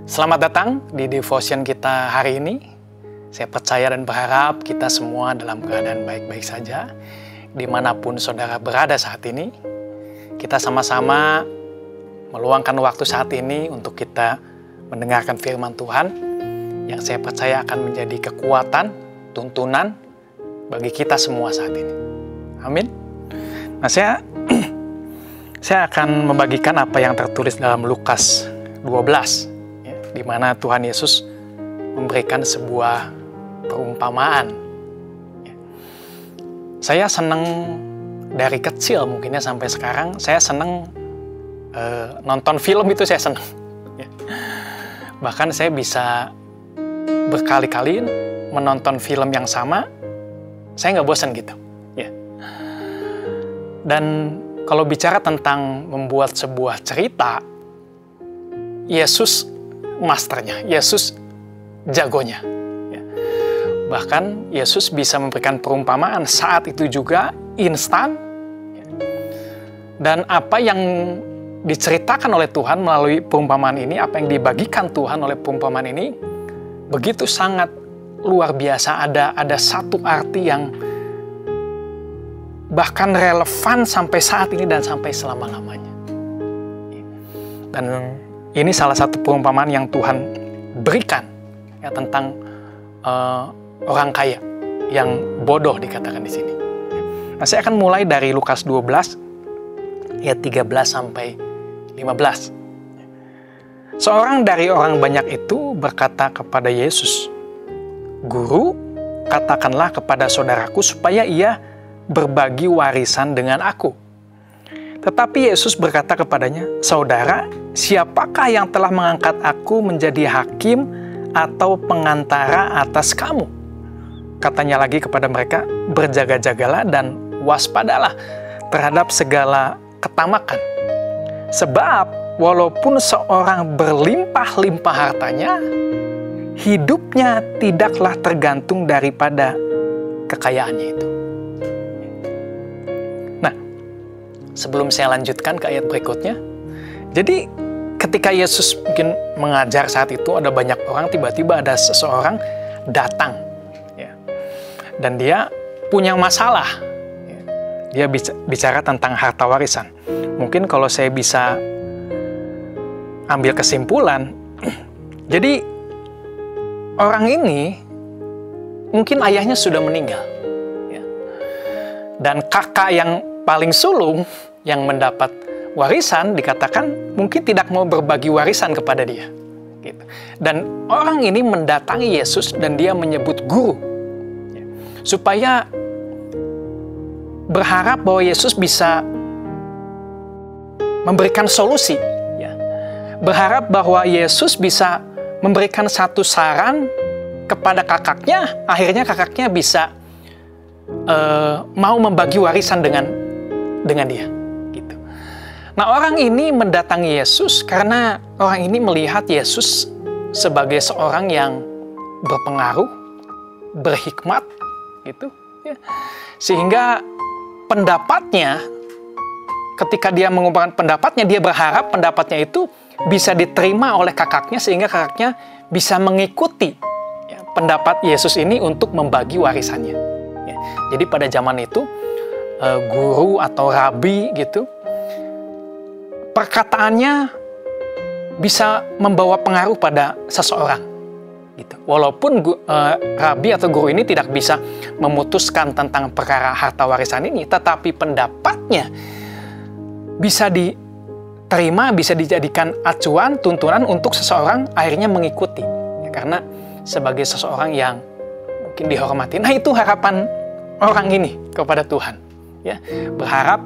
Selamat datang di devotion kita hari ini. Saya percaya dan berharap kita semua dalam keadaan baik-baik saja. Dimanapun saudara berada saat ini, kita sama-sama meluangkan waktu saat ini untuk kita mendengarkan firman Tuhan yang saya percaya akan menjadi kekuatan, tuntunan bagi kita semua saat ini. Amin. Nah, saya akan membagikan apa yang tertulis dalam Lukas 12, ya, di mana Tuhan Yesus memberikan sebuah perumpamaan. Ya. Saya senang dari kecil, mungkinnya sampai sekarang, saya senang nonton film itu saya senang. Ya. Bahkan saya bisa berkali-kali menonton film yang sama, saya nggak bosan gitu. Ya. Dan kalau bicara tentang membuat sebuah cerita, Yesus masternya, Yesus jagonya. Ya. Bahkan Yesus bisa memberikan perumpamaan saat itu juga instan. Ya. Dan apa yang diceritakan oleh Tuhan melalui perumpamaan ini, apa yang dibagikan Tuhan oleh perumpamaan ini, begitu sangat luar biasa. Ada satu arti yang bahkan relevan sampai saat ini dan sampai selama-lamanya. Dan ini salah satu perumpamaan yang Tuhan berikan ya, tentang orang kaya yang bodoh dikatakan di sini. Nah, saya akan mulai dari Lukas 12 ayat 13 sampai 15. Seorang dari orang banyak itu berkata kepada Yesus, "Guru, katakanlah kepada saudaraku supaya ia berbagi warisan dengan aku." Tetapi Yesus berkata kepadanya, "Saudara, siapakah yang telah mengangkat aku menjadi hakim atau pengantara atas kamu?" Katanya lagi kepada mereka, "Berjaga-jagalah dan waspadalah terhadap segala ketamakan. Sebab walaupun seorang berlimpah-limpah hartanya, hidupnya tidaklah tergantung daripada kekayaannya itu." Sebelum saya lanjutkan ke ayat berikutnya, jadi ketika Yesus mungkin mengajar saat itu, ada banyak orang, tiba-tiba ada seseorang datang, ya, dan dia punya masalah. Ya. Dia bicara tentang harta warisan. Mungkin kalau saya bisa ambil kesimpulan, jadi orang ini mungkin ayahnya sudah meninggal, ya, dan kakak yang paling sulung yang mendapat warisan dikatakan mungkin tidak mau berbagi warisan kepada dia. Gitu. Dan orang ini mendatangi Yesus dan dia menyebut guru. Ya. Supaya berharap bahwa Yesus bisa memberikan solusi. Ya. Berharap bahwa Yesus bisa memberikan satu saran kepada kakaknya, akhirnya kakaknya bisa mau membagi warisan dengan dia, gitu. Nah, orang ini mendatangi Yesus karena orang ini melihat Yesus sebagai seorang yang berpengaruh, berhikmat, gitu. Ya. Sehingga pendapatnya, ketika dia mengungkapkan pendapatnya, dia berharap pendapatnya itu bisa diterima oleh kakaknya sehingga kakaknya bisa mengikuti ya, pendapat Yesus ini untuk membagi warisannya. Ya. Jadi pada zaman itu guru atau rabi gitu, perkataannya bisa membawa pengaruh pada seseorang gitu. Walaupun rabi atau guru ini tidak bisa memutuskan tentang perkara harta warisan ini, tetapi pendapatnya bisa diterima, bisa dijadikan acuan, tuntunan untuk seseorang akhirnya mengikuti ya, karena sebagai seseorang yang mungkin dihormati. Nah, itu harapan orang ini kepada Tuhan. Ya, berharap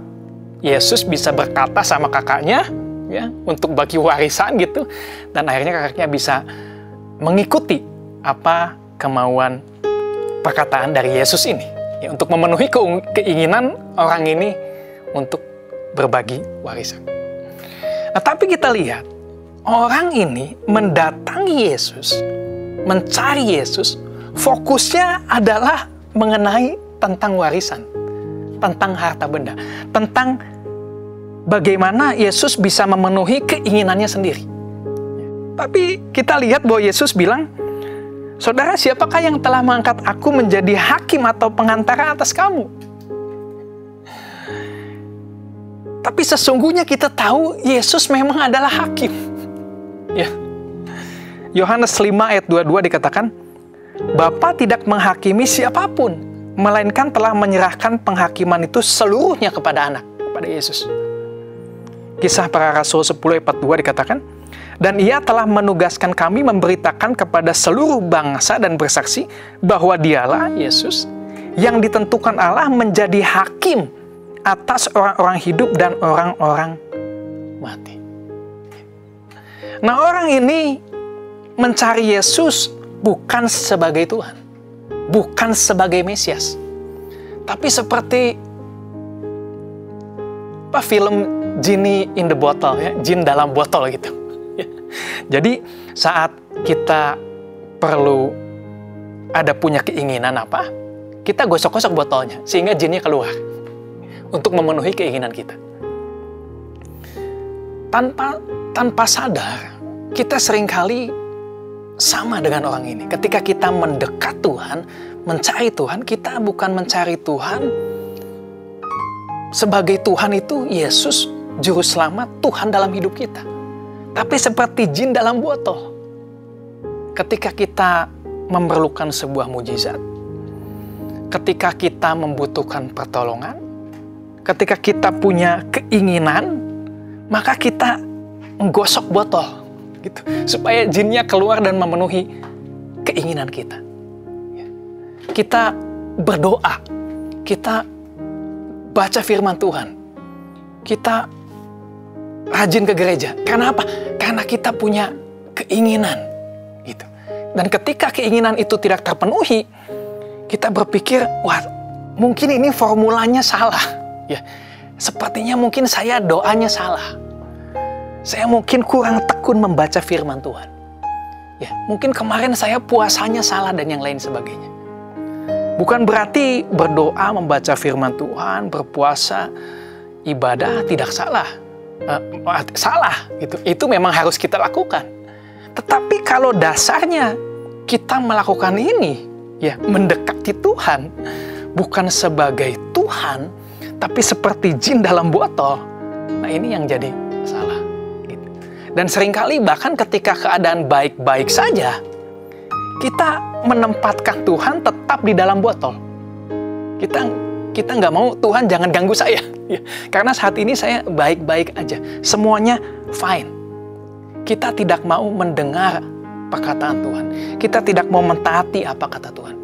Yesus bisa berkata sama kakaknya ya, untuk bagi warisan gitu, dan akhirnya kakaknya bisa mengikuti apa kemauan perkataan dari Yesus ini ya, untuk memenuhi keinginan orang ini untuk berbagi warisan. Nah, tapi kita lihat orang ini mendatangi Yesus, mencari Yesus, fokusnya adalah mengenai tentang warisan, tentang harta benda, tentang bagaimana Yesus bisa memenuhi keinginannya sendiri. Tapi kita lihat bahwa Yesus bilang, saudara, siapakah yang telah mengangkat aku menjadi hakim atau pengantara atas kamu? Tapi sesungguhnya kita tahu Yesus memang adalah hakim. Ya. Yohanes 5 ayat 22 dikatakan, Bapa tidak menghakimi siapapun, melainkan telah menyerahkan penghakiman itu seluruhnya kepada anak, kepada Yesus. Kisah para Rasul 10 ayat 42 dikatakan, dan ia telah menugaskan kami memberitakan kepada seluruh bangsa dan bersaksi bahwa dialah, Yesus, yang ditentukan Allah menjadi hakim atas orang-orang hidup dan orang-orang mati. Nah, orang ini mencari Yesus bukan sebagai Tuhan, bukan sebagai Mesias, tapi seperti film Genie in the Bottle, ya, jin dalam botol gitu. Jadi saat kita perlu ada punya keinginan apa, kita gosok-gosok botolnya sehingga jinnya keluar untuk memenuhi keinginan kita. Tanpa sadar, kita seringkali sama dengan orang ini. Ketika kita mendekat Tuhan, mencari Tuhan, kita bukan mencari Tuhan sebagai Tuhan itu Yesus, Juru Selamat, Tuhan dalam hidup kita. Tapi seperti jin dalam botol. Ketika kita memerlukan sebuah mujizat, ketika kita membutuhkan pertolongan, ketika kita punya keinginan, maka kita menggosok botol gitu, supaya jinnya keluar dan memenuhi keinginan kita. Kita berdoa, kita baca firman Tuhan, kita rajin ke gereja. Karena apa? Karena kita punya keinginan gitu. Dan ketika keinginan itu tidak terpenuhi, kita berpikir, wah, mungkin ini formulanya salah. Ya, sepertinya mungkin saya doanya salah. Saya mungkin kurang tekun membaca firman Tuhan. Ya, mungkin kemarin saya puasanya salah dan yang lain sebagainya. Bukan berarti berdoa, membaca firman Tuhan, berpuasa, ibadah tidak salah. Salah gitu. Itu memang harus kita lakukan. Tetapi kalau dasarnya kita melakukan ini, ya, mendekati Tuhan bukan sebagai Tuhan, tapi seperti jin dalam botol. Nah, ini yang jadi salah gitu. Dan seringkali bahkan ketika keadaan baik-baik saja, kita menempatkan Tuhan tetap di dalam botol. Kita nggak mau, Tuhan jangan ganggu saya. Ya, karena saat ini saya baik-baik aja. Semuanya fine. Kita tidak mau mendengar perkataan Tuhan. Kita tidak mau mentaati apa kata Tuhan.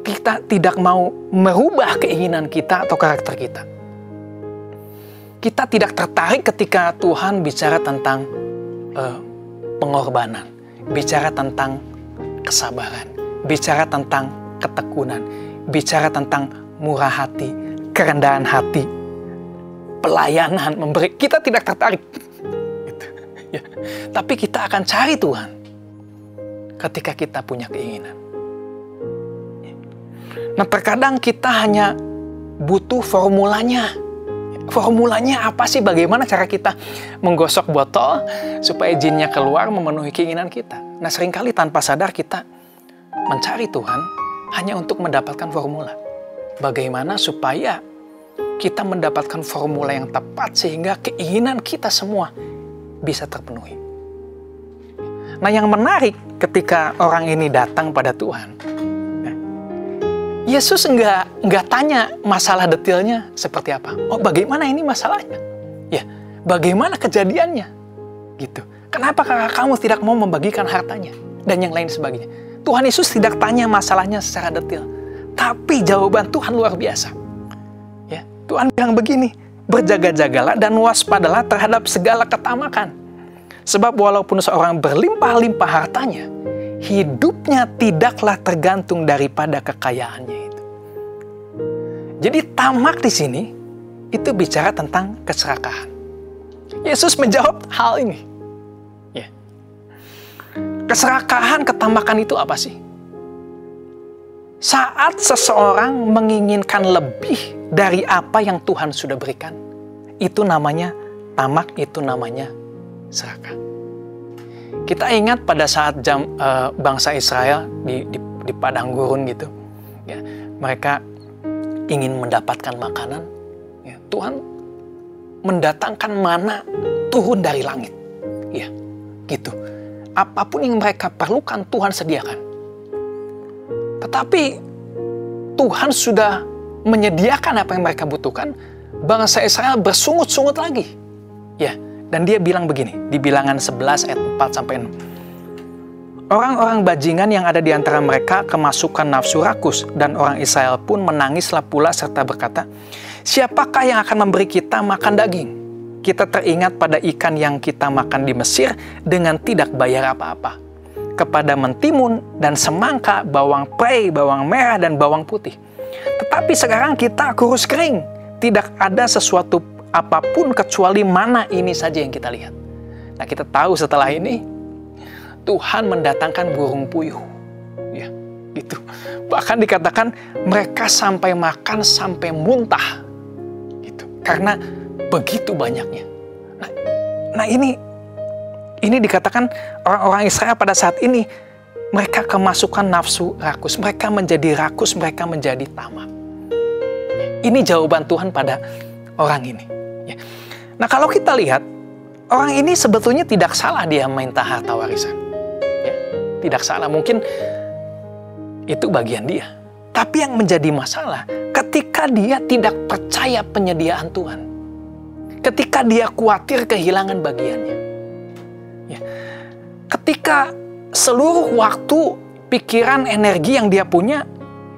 Kita tidak mau merubah keinginan kita atau karakter kita. Kita tidak tertarik ketika Tuhan bicara tentang pengorbanan. Bicara tentang kesabaran. Bicara tentang ketekunan. Bicara tentang murah hati, kerendahan hati, pelayanan, memberi. Kita tidak tertarik. Gitu. Ya. Tapi kita akan cari Tuhan ketika kita punya keinginan. Nah, terkadang kita hanya butuh formulanya. Formulanya apa sih? Bagaimana cara kita menggosok botol supaya jinnya keluar memenuhi keinginan kita? Nah, seringkali tanpa sadar kita mencari Tuhan hanya untuk mendapatkan formula. Bagaimana supaya kita mendapatkan formula yang tepat sehingga keinginan kita semua bisa terpenuhi. Nah, yang menarik ketika orang ini datang pada Tuhan, Yesus nggak tanya masalah detailnya seperti apa. Oh, bagaimana ini masalahnya? Ya, bagaimana kejadiannya? Gitu. Kenapa kakak kamu tidak mau membagikan hartanya? Dan yang lain sebagainya. Tuhan Yesus tidak tanya masalahnya secara detail. Tapi jawaban Tuhan luar biasa. Ya, Tuhan bilang begini, berjaga-jagalah dan waspadalah terhadap segala ketamakan. Sebab walaupun seorang berlimpah-limpah hartanya, hidupnya tidaklah tergantung daripada kekayaannya itu. Jadi tamak di sini itu bicara tentang keserakahan. Yesus menjawab hal ini. Ya. Keserakahan, ketamakan itu apa sih? Saat seseorang menginginkan lebih dari apa yang Tuhan sudah berikan, itu namanya tamak, itu namanya serakah. Kita ingat pada saat bangsa Israel di padang gurun gitu, ya, mereka ingin mendapatkan makanan, ya, Tuhan mendatangkan mana turun dari langit, ya, gitu. Apapun yang mereka perlukan Tuhan sediakan. Tetapi Tuhan sudah menyediakan apa yang mereka butuhkan. Bangsa Israel bersungut-sungut lagi, ya. Dan dia bilang begini di Bilangan 11 ayat 4-6. Orang-orang bajingan yang ada di antara mereka kemasukan nafsu rakus, dan orang Israel pun menangislah pula serta berkata, siapakah yang akan memberi kita makan daging? Kita teringat pada ikan yang kita makan di Mesir dengan tidak bayar apa-apa. Kepada mentimun dan semangka, bawang prei, bawang merah, dan bawang putih. Tetapi sekarang kita kurus kering. Tidak ada sesuatu apapun kecuali mana ini saja yang kita lihat. Nah, kita tahu setelah ini, Tuhan mendatangkan burung puyuh. Ya, gitu. Bahkan dikatakan mereka sampai makan sampai muntah. Gitu. Karena begitu banyaknya. Nah ini dikatakan orang-orang Israel pada saat ini mereka kemasukan nafsu rakus, mereka menjadi rakus, mereka menjadi tamak. Ini jawaban Tuhan pada orang ini. Nah, kalau kita lihat orang ini sebetulnya tidak salah dia minta harta warisan, ya, tidak salah, mungkin itu bagian dia. Tapi yang menjadi masalah ketika dia tidak percaya penyediaan Tuhan. Ketika dia khawatir kehilangan bagiannya. Ya. Ketika seluruh waktu, pikiran, energi yang dia punya,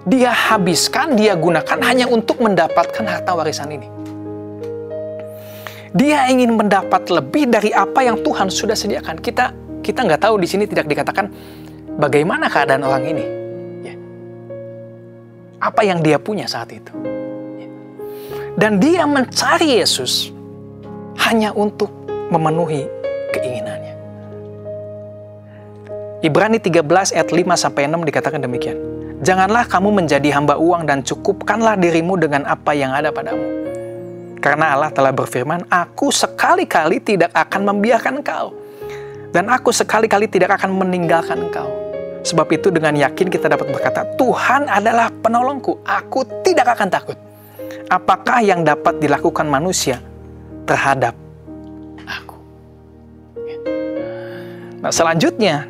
dia habiskan, dia gunakan hanya untuk mendapatkan harta warisan ini. Dia ingin mendapat lebih dari apa yang Tuhan sudah sediakan. Kita nggak tahu, di sini tidak dikatakan bagaimana keadaan orang ini. Ya. Apa yang dia punya saat itu. Ya. Dan dia mencari Yesus hanya untuk memenuhi keinginannya. Ibrani 13 ayat 5-6 dikatakan demikian. Janganlah kamu menjadi hamba uang dan cukupkanlah dirimu dengan apa yang ada padamu. Karena Allah telah berfirman, aku sekali-kali tidak akan membiarkan engkau. Dan aku sekali-kali tidak akan meninggalkan engkau. Sebab itu dengan yakin kita dapat berkata, Tuhan adalah penolongku, aku tidak akan takut. Apakah yang dapat dilakukan manusia terhadap aku? Nah, selanjutnya,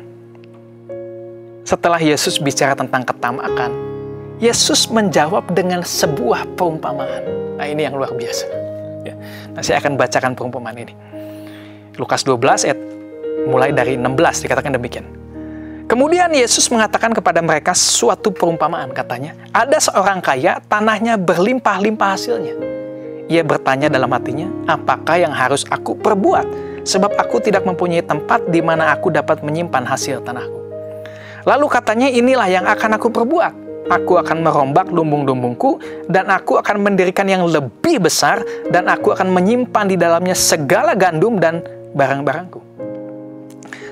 setelah Yesus bicara tentang ketamakan, Yesus menjawab dengan sebuah perumpamaan. Nah, ini yang luar biasa. Ya. Nah, saya akan bacakan perumpamaan ini. Lukas 12 ayat mulai dari 16 dikatakan demikian. Kemudian Yesus mengatakan kepada mereka suatu perumpamaan, katanya, ada seorang kaya, tanahnya berlimpah-limpah hasilnya. Ia bertanya dalam hatinya, apakah yang harus aku perbuat? Sebab aku tidak mempunyai tempat di mana aku dapat menyimpan hasil tanahku. Lalu katanya, inilah yang akan aku perbuat. Aku akan merombak lumbung-lumbungku, dan aku akan mendirikan yang lebih besar, dan aku akan menyimpan di dalamnya segala gandum dan barang-barangku.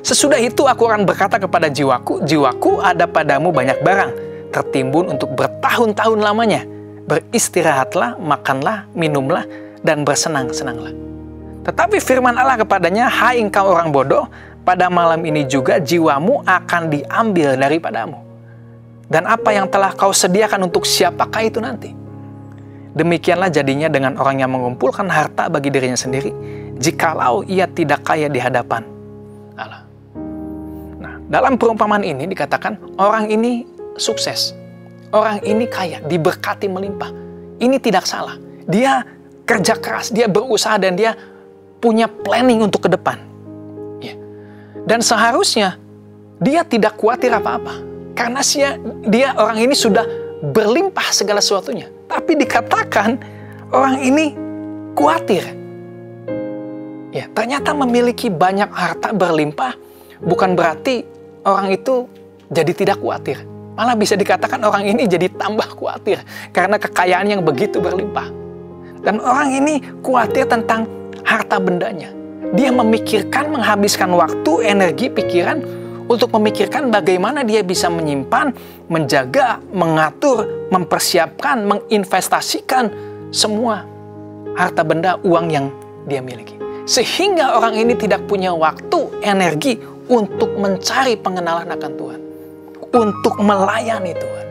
Sesudah itu aku akan berkata kepada jiwaku, jiwaku ada padamu banyak barang, tertimbun untuk bertahun-tahun lamanya. Beristirahatlah, makanlah, minumlah, dan bersenang-senanglah. Tetapi firman Allah kepadanya, hai engkau orang bodoh, pada malam ini juga jiwamu akan diambil daripadamu. Dan apa yang telah kau sediakan untuk siapakah itu nanti? Demikianlah jadinya dengan orang yang mengumpulkan harta bagi dirinya sendiri, jikalau ia tidak kaya di hadapan Allah. Nah, dalam perumpamaan ini dikatakan orang ini sukses. Orang ini kaya, diberkati melimpah. Ini tidak salah. Dia kerja keras, dia berusaha, dan dia punya planning untuk ke depan. Ya. Dan seharusnya dia tidak khawatir apa-apa. Karena dia orang ini sudah berlimpah segala sesuatunya. Tapi dikatakan orang ini khawatir. Ya, ternyata memiliki banyak harta berlimpah bukan berarti orang itu jadi tidak khawatir. Malah bisa dikatakan orang ini jadi tambah khawatir karena kekayaan yang begitu berlimpah. Dan orang ini khawatir tentang harta bendanya. Dia memikirkan, menghabiskan waktu, energi, pikiran untuk memikirkan bagaimana dia bisa menyimpan, menjaga, mengatur, mempersiapkan, menginvestasikan semua harta benda, uang yang dia miliki. Sehingga orang ini tidak punya waktu, energi untuk mencari pengenalan akan Tuhan, untuk melayani Tuhan.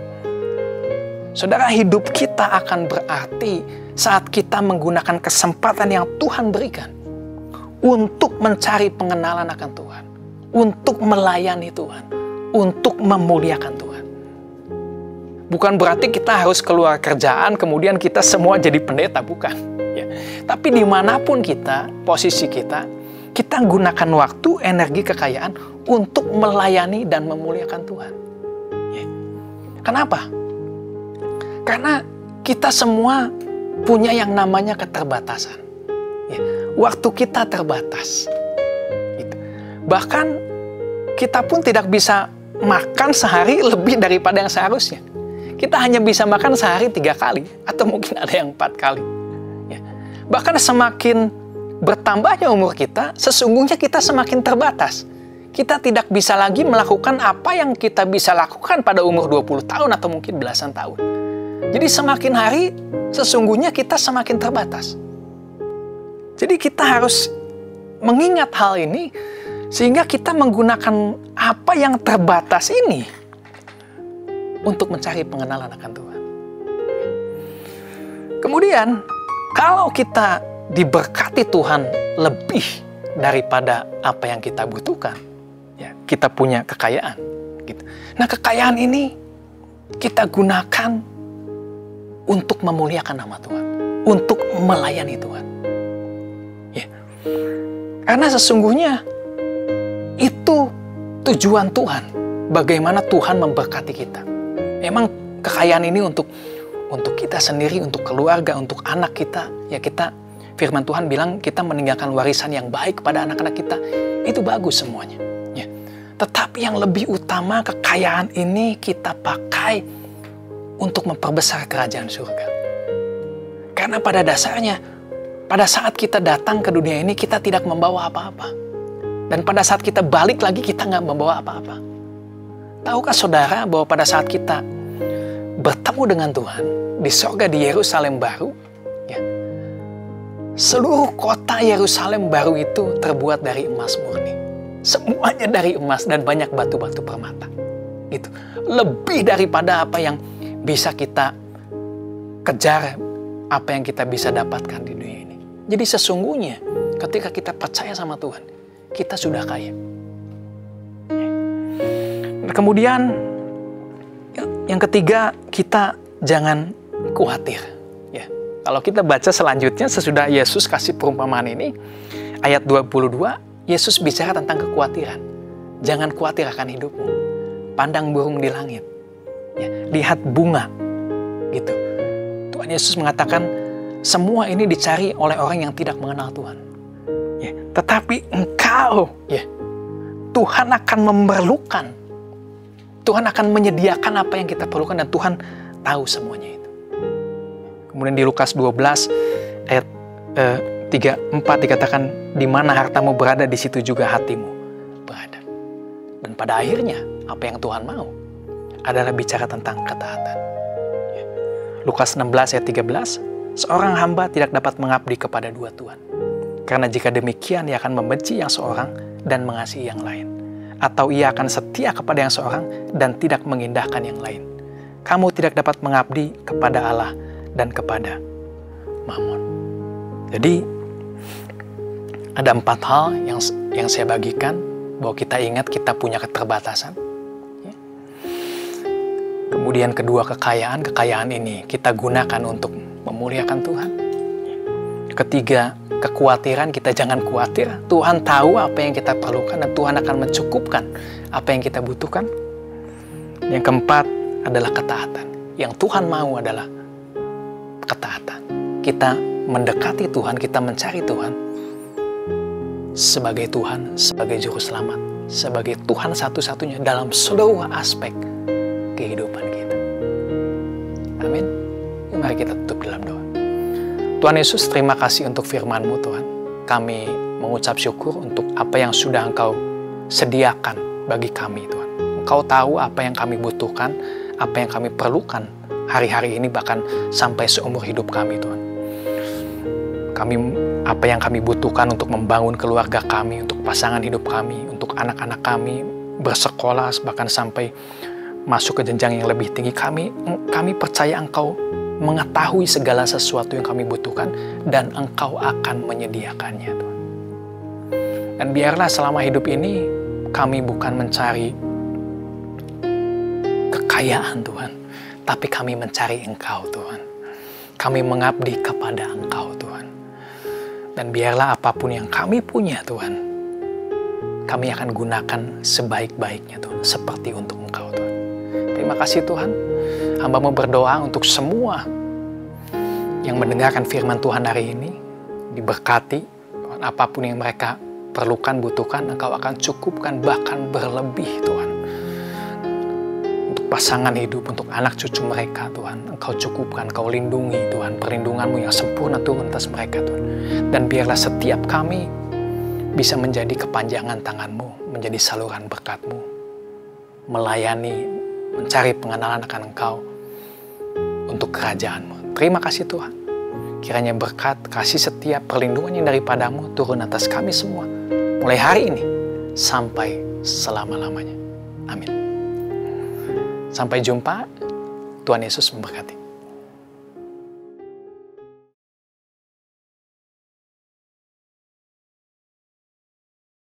Saudara, hidup kita akan berarti saat kita menggunakan kesempatan yang Tuhan berikan untuk mencari pengenalan akan Tuhan, untuk melayani Tuhan, untuk memuliakan Tuhan. Bukan berarti kita harus keluar kerjaan kemudian kita semua jadi pendeta, bukan. Ya. Tapi dimanapun kita, posisi kita gunakan waktu, energi, kekayaan untuk melayani dan memuliakan Tuhan. Ya. Kenapa? Karena kita semua punya yang namanya keterbatasan. Ya. Waktu kita terbatas. Gitu. Bahkan kita pun tidak bisa makan sehari lebih daripada yang seharusnya. Kita hanya bisa makan sehari 3 kali, atau mungkin ada yang 4 kali. Ya. Bahkan semakin bertambahnya umur kita, sesungguhnya kita semakin terbatas. Kita tidak bisa lagi melakukan apa yang kita bisa lakukan pada umur 20 tahun atau mungkin belasan tahun. Jadi semakin hari, sesungguhnya kita semakin terbatas. Jadi kita harus mengingat hal ini, sehingga kita menggunakan apa yang terbatas ini untuk mencari pengenalan akan Tuhan. Kemudian, kalau kita diberkati Tuhan lebih daripada apa yang kita butuhkan, ya, kita punya kekayaan. Gitu. Nah, kekayaan ini kita gunakan untuk memuliakan nama Tuhan, untuk melayani Tuhan. Ya. Karena sesungguhnya itu tujuan Tuhan, bagaimana Tuhan memberkati kita. Memang kekayaan ini untuk kita sendiri, untuk keluarga, untuk anak kita. Ya, kita, firman Tuhan bilang kita meninggalkan warisan yang baik pada anak-anak kita. Itu bagus semuanya. Ya. Tetapi yang lebih utama, kekayaan ini kita pakai untuk memperbesar kerajaan surga. Karena pada dasarnya, pada saat kita datang ke dunia ini, kita tidak membawa apa-apa. Dan pada saat kita balik lagi, kita nggak membawa apa-apa. Tahukah saudara bahwa pada saat kita bertemu dengan Tuhan di sorga, di Yerusalem baru, ya, seluruh kota Yerusalem baru itu terbuat dari emas murni. Semuanya dari emas dan banyak batu-batu permata. Gitu. Lebih daripada apa yang bisa kita kejar, apa yang kita bisa dapatkan di dunia ini. Jadi sesungguhnya ketika kita percaya sama Tuhan, kita sudah kaya. Kemudian yang ketiga, kita jangan khawatir. Ya. Kalau kita baca selanjutnya sesudah Yesus kasih perumpamaan ini, ayat 22, Yesus bicara tentang kekhawatiran. Jangan khawatir akan hidupmu. Pandang burung di langit. Ya, lihat bunga, gitu. Tuhan Yesus mengatakan semua ini dicari oleh orang yang tidak mengenal Tuhan. Ya, tetapi engkau, ya, Tuhan akan memerlukan, Tuhan akan menyediakan apa yang kita perlukan dan Tuhan tahu semuanya itu. Kemudian di Lukas 12 ayat 3-4 dikatakan, di mana hartamu berada, di situ juga hatimu berada. Dan pada akhirnya apa yang Tuhan mau adalah bicara tentang ketaatan. Lukas 16 ayat 13, seorang hamba tidak dapat mengabdi kepada dua tuan. Karena jika demikian, ia akan membenci yang seorang dan mengasihi yang lain. Atau ia akan setia kepada yang seorang dan tidak mengindahkan yang lain. Kamu tidak dapat mengabdi kepada Allah dan kepada Mammon. Jadi, ada 4 hal yang saya bagikan, bahwa kita ingat kita punya keterbatasan. Kemudian kedua, kekayaan ini kita gunakan untuk memuliakan Tuhan. Ketiga, kekhawatiran, kita jangan khawatir. Tuhan tahu apa yang kita perlukan dan Tuhan akan mencukupkan apa yang kita butuhkan. Yang keempat adalah ketaatan. Yang Tuhan mau adalah ketaatan. Kita mendekati Tuhan, kita mencari Tuhan sebagai Tuhan, sebagai Juru Selamat, sebagai Tuhan satu-satunya dalam seluruh aspek kehidupan kita. Amin. Mari kita tutup dalam doa. Tuhan Yesus, terima kasih untuk firman-Mu Tuhan. Kami mengucap syukur untuk apa yang sudah Engkau sediakan bagi kami Tuhan. Engkau tahu apa yang kami butuhkan, apa yang kami perlukan hari-hari ini, bahkan sampai seumur hidup kami Tuhan. Kami apa yang kami butuhkan untuk membangun keluarga kami, untuk pasangan hidup kami, untuk anak-anak kami bersekolah, bahkan sampai masuk ke jenjang yang lebih tinggi. Kami percaya Engkau mengetahui segala sesuatu yang kami butuhkan, dan Engkau akan menyediakannya, Tuhan. Dan biarlah selama hidup ini kami bukan mencari kekayaan, Tuhan, tapi kami mencari Engkau, Tuhan. Kami mengabdi kepada Engkau, Tuhan. Dan biarlah apapun yang kami punya, Tuhan, kami akan gunakan sebaik-baiknya, Tuhan, seperti untuk Engkau, Tuhan. Terima kasih, Tuhan. Hamba-Mu berdoa untuk semua yang mendengarkan firman Tuhan hari ini, diberkati. Tuhan, apapun yang mereka perlukan, butuhkan, Engkau akan cukupkan, bahkan berlebih, Tuhan. Untuk pasangan hidup, untuk anak cucu mereka, Tuhan, Engkau cukupkan, Engkau lindungi, Tuhan. Perlindungan-Mu yang sempurna turun atas mereka, Tuhan. Dan biarlah setiap kami bisa menjadi kepanjangan tangan-Mu, menjadi saluran berkat-Mu, melayani, mencari pengenalan akan Engkau untuk kerajaan-Mu. Terima kasih, Tuhan. Kiranya berkat, kasih setia, perlindungan yang daripada-Mu turun atas kami semua, mulai hari ini sampai selama-lamanya. Amin. Sampai jumpa. Tuhan Yesus memberkati.